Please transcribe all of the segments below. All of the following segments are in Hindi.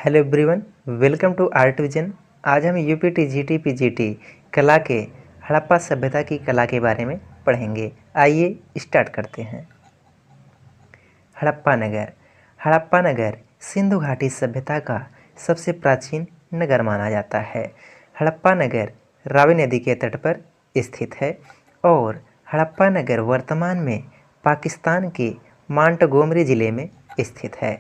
Hello everyone, welcome to art vision. आज हम यूपीटी जीटी पीजीटी कला के हड़प्पा सभ्यता की कला के बारे में पढ़ेंगे। आइए स्टार्ट करते हैं। हड़प्पा नगर। हड़प्पा नगर सिंधु घाटी सभ्यता का सबसे प्राचीन नगर माना जाता है। हड़प्पा नगर रावी नदी के तट पर स्थित है और हड़प्पा नगर वर्तमान में पाकिस्तान के मांटगोमरी ज़िले में स्थित है।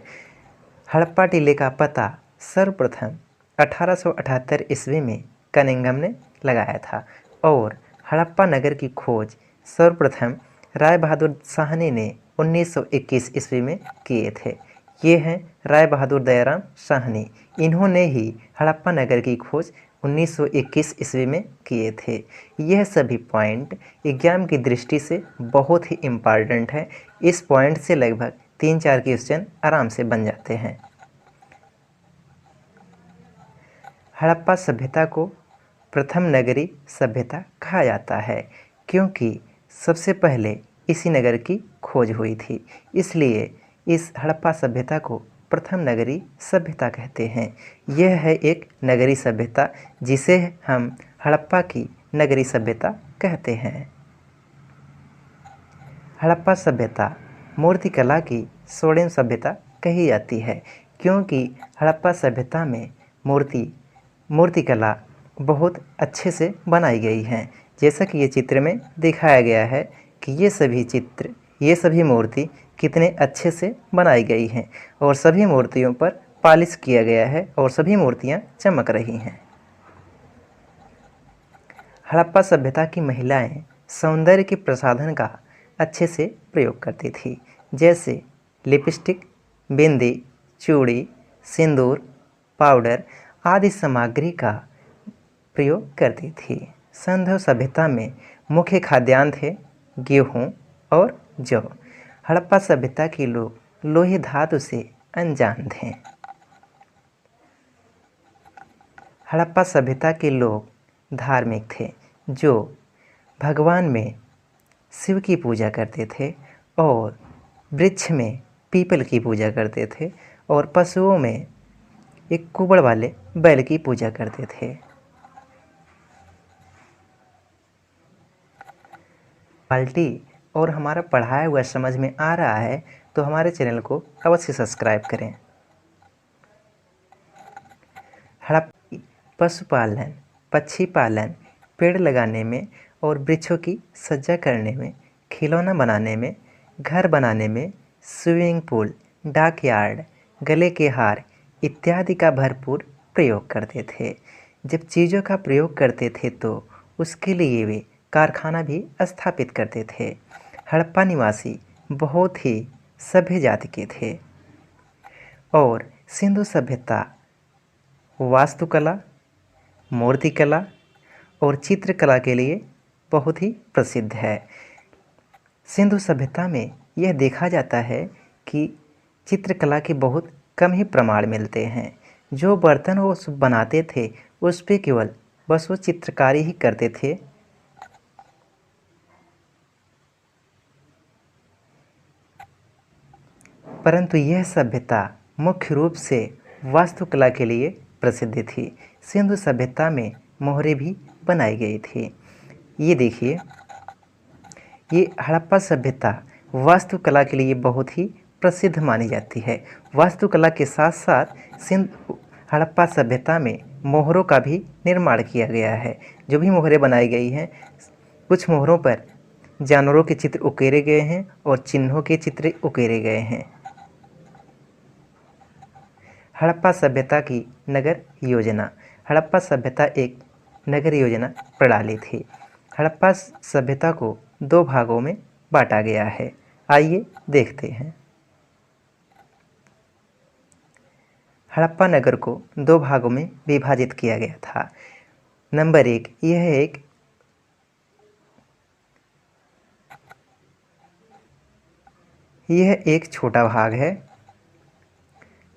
हड़प्पा टीले का पता सर्वप्रथम 1878 ईस्वी में कनिंघम ने लगाया था और हड़प्पा नगर की खोज सर्वप्रथम राय बहादुर साहनी ने 1921 ईस्वी में किए थे। ये हैं राय बहादुर दयाराम साहनी। इन्होंने ही हड़प्पा नगर की खोज 1921 ईस्वी में किए थे। यह सभी पॉइंट एग्जाम की दृष्टि से बहुत ही इम्पॉर्टेंट है। इस पॉइंट से लगभग 3-4 क्वेश्चन आराम से बन जाते हैं। हड़प्पा सभ्यता को प्रथम नगरी सभ्यता कहा जाता है क्योंकि सबसे पहले इसी नगर की खोज हुई थी, इसलिए इस हड़प्पा सभ्यता को प्रथम नगरी सभ्यता कहते हैं। यह है एक नगरी सभ्यता जिसे हम हड़प्पा की नगरी सभ्यता कहते हैं। हड़प्पा सभ्यता मूर्तिकला की स्वर्णिम सभ्यता कही जाती है क्योंकि हड़प्पा सभ्यता में मूर्तिकला बहुत अच्छे से बनाई गई हैं। जैसा कि ये चित्र में दिखाया गया है कि ये सभी मूर्ति कितने अच्छे से बनाई गई हैं और सभी मूर्तियों पर पॉलिश किया गया है और सभी मूर्तियां चमक रही हैं। हड़प्पा सभ्यता की महिलाएं सौंदर्य के प्रसाधन का अच्छे से प्रयोग करती थी, जैसे लिपस्टिक, बिंदी, चूड़ी, सिंदूर, पाउडर आदि सामग्री का प्रयोग करती थी। सिंधु सभ्यता में मुख्य खाद्यान्न थे गेहूँ और जौ। हड़प्पा सभ्यता के लोग लोहे धातु से अनजान थे। हड़प्पा सभ्यता के लोग धार्मिक थे जो भगवान में शिव की पूजा करते थे और वृक्ष में पीपल की पूजा करते थे और पशुओं में एक कुबड़ वाले बैल की पूजा करते थे। क्वालिटी और हमारा पढ़ाया हुआ समझ में आ रहा है तो हमारे चैनल को अवश्य सब्सक्राइब करें। हड़प्पा पशुपालन, पक्षी पालन, पेड़ लगाने में और वृक्षों की सज्जा करने में, खिलौना बनाने में, घर बनाने में, स्विमिंग पूल, डाकयार्ड, गले के हार इत्यादि का भरपूर प्रयोग करते थे। जब चीज़ों का प्रयोग करते थे तो उसके लिए वे कारखाना भी स्थापित करते थे। हड़प्पा निवासी बहुत ही सभ्य जाति के थे और सिंधु सभ्यता वास्तुकला, मूर्तिकला और चित्रकला के लिए बहुत ही प्रसिद्ध है। सिंधु सभ्यता में यह देखा जाता है कि चित्रकला के बहुत कम ही प्रमाण मिलते हैं। जो बर्तन वो बनाते थे उस पे केवल बस वो चित्रकारी ही करते थे। परंतु यह सभ्यता मुख्य रूप से वास्तुकला के लिए प्रसिद्ध थी। सिंधु सभ्यता में मोहरें भी बनाई गई थी। ये देखिए, ये हड़प्पा सभ्यता वास्तुकला के लिए बहुत ही प्रसिद्ध मानी जाती है। वास्तुकला के साथ साथ हड़प्पा सभ्यता में मोहरों का भी निर्माण किया गया है। जो भी मोहरें बनाई गई हैं, कुछ मोहरों पर जानवरों के चित्र उकेरे गए हैं और चिन्हों के चित्र उकेरे गए हैं। हड़प्पा सभ्यता की नगर योजना। हड़प्पा सभ्यता एक नगर योजना प्रणाली थी। हड़प्पा सभ्यता को 2 भागों में बांटा गया है। आइए देखते हैं। हड़प्पा नगर को 2 भागों में विभाजित किया गया था। नंबर 1, यह एक छोटा भाग है।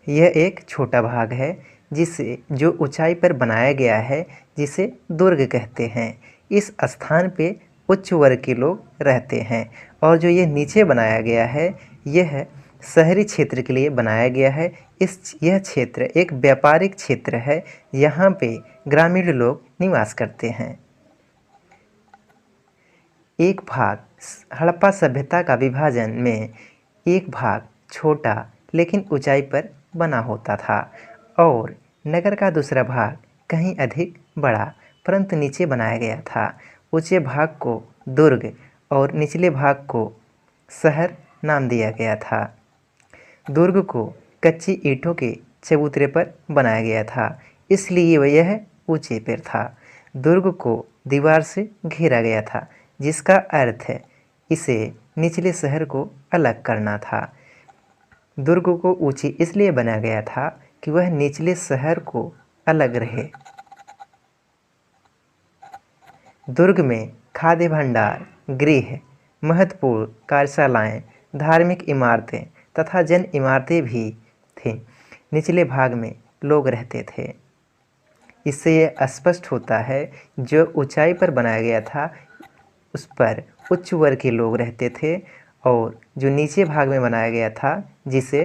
यह एक छोटा भाग है जो ऊंचाई पर बनाया गया है, जिसे दुर्ग कहते हैं। इस स्थान पे उच्च वर्ग के लोग रहते हैं और जो ये नीचे बनाया गया है यह शहरी क्षेत्र के लिए बनाया गया है। यह क्षेत्र एक व्यापारिक क्षेत्र है। यहाँ पे ग्रामीण लोग निवास करते हैं। एक भाग हड़प्पा सभ्यता का विभाजन में एक भाग छोटा लेकिन ऊंचाई पर बना होता था और नगर का दूसरा भाग कहीं अधिक बड़ा परंतु नीचे बनाया गया था। ऊंचे भाग को दुर्ग और निचले भाग को शहर नाम दिया गया था। दुर्ग को कच्ची ईंटों के चबूतरे पर बनाया गया था, इसलिए यह ऊंचे पर था। दुर्ग को दीवार से घेरा गया था, जिसका अर्थ है इसे निचले शहर को अलग करना था। दुर्ग को ऊंची इसलिए बनाया गया था कि वह निचले शहर को अलग रहे। दुर्ग में खाद्य भंडार, गृह, महत्वपूर्ण कार्यशालाएं, धार्मिक इमारतें तथा जन इमारतें भी थीं। निचले भाग में लोग रहते थे। इससे यह स्पष्ट होता है जो ऊंचाई पर बनाया गया था उस पर उच्च वर्ग के लोग रहते थे और जो नीचे भाग में बनाया गया था जिसे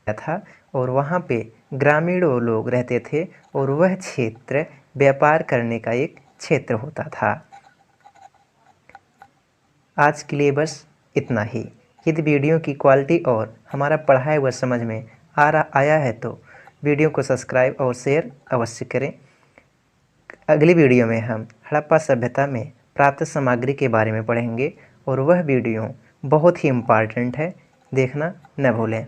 था और वहाँ पे ग्रामीण लोग रहते थे और वह क्षेत्र व्यापार करने का एक क्षेत्र होता था। आज के लिए बस इतना ही। यदि वीडियो की क्वालिटी और हमारा पढ़ाया हुआ समझ में आया है तो वीडियो को सब्सक्राइब और शेयर अवश्य करें। अगली वीडियो में हम हड़प्पा सभ्यता में प्राप्त सामग्री के बारे में पढ़ेंगे और वह वीडियो बहुत ही इम्पॉर्टेंट है, देखना न भूलें।